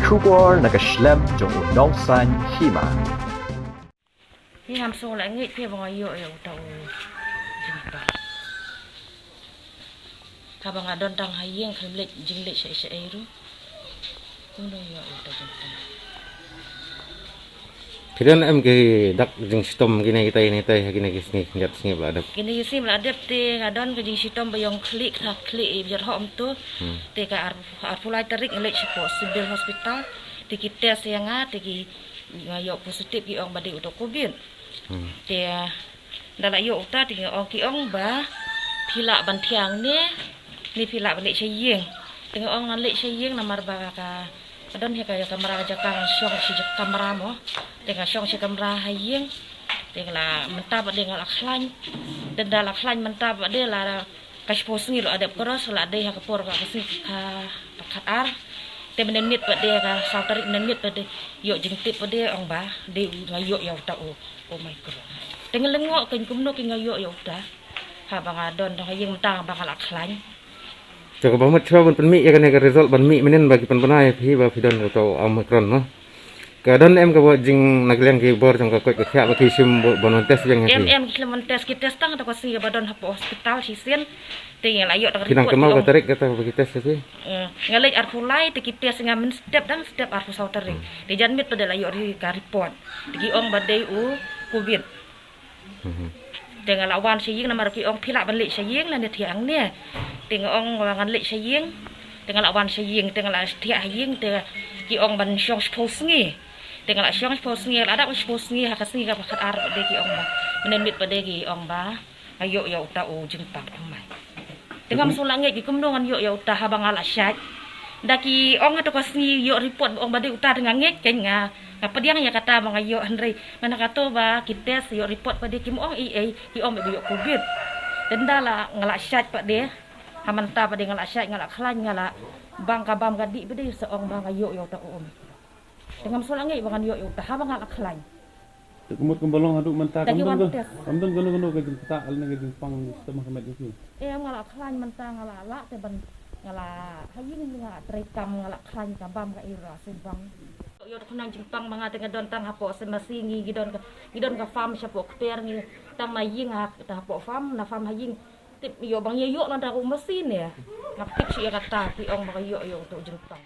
Kubor nakaslem jong unongsan hima. Hi ham so lại nghĩ kia bằng yo yo tàu jumpa. Ta bằng adon tang hayeng khimlek jinglek sai ru. Kuno yo tàu jumpa. Kiran em ke dak jing sitom gini kita ini teh gini kisni ngat sini beladap. Gini sim beladap te adon ke jing sitom bayong klik biar hom tu. Te ka arpulai tarik ngelek sipo sibil hospital. Te kita sianga te ki yo positif ki ong badi utok covid. Te dala yo uta te ong ki ong ba pila ban thiang ni pila balik sayeng. Te ong ngalek sayeng namar ba ka adon he kaya kamera jakang syong si kamera mo dengan syong si kamera hayeng dengan mentap dengan akhlain dan dalam akhlain mentap dia lah kas posngi lo ada keras lah ada yang kepor ka kasih ka pakat ar te menit pa dia ka sauterik menit pa dia yo jengtip pa dia ong ba de ngayo ya ta oh my god dengan lengok ken kumno ki ngayo ya ta ha bang adon hayeng mentang bakal akhlain Jika banget coba penmi ya kan ya result penmi menen bagi penpenai pi bagi don atau omikron no. Kadon em ka jing nagliang ki bor jang ka koi ka kya bagi sim bonon tes yang ngi. Em kilaman tes ki tes tang ta ko si badon hapo hospital si sen tinggal ayo ta report. Kinang ka tarik kata bagi tes si. Ngalek arpulai te ki tes ngamen step arpu sautering. Di janmit pada ayo ri ka report. Di ong badai covid. Dengan lawan saying nama ki ong pila balik saying lan dia tiang ni. Dengan ong wangan lek saying dengan lawan saying dengan la tiak saying te ki ong ban syong posngi. Dengan la syong posngi ada posngi hakasni ka pakat ar de ki ong ba. Menenit pada ki ong ba. Ayo ya uta o jengpak amai. Dengan sulange ki kumdongan yo ya uta habang ala syat. Daki ong atau kasni yo report ong bade uta dengan ngek ken nga pediang ya kata mga yo Henry mana kato ba kita yo report pada kim ong ki ong be yo covid dendala ngala syat pa de hamanta pada ngala syat ngala khlan ngala bang kabam gadi bede seong bang yo ta om dengan solange bangan yo ta habang ngala khlan kumut kumbalong haduk menta kamdon gono ka kita alna ka pang sistem kamet itu ngala khlan menta ngala la te ban ngala hayin ngala trekam ngala khlan kabam ka ira sebang yo kunang jingpang mga tengah don tang hapo semasingi gidon ka farm siapo kter ngi tang maying ta hapo farm na farm haying tip yo bang yo lan da mesin ya ngapik si kata pi ong mga yo to jingpang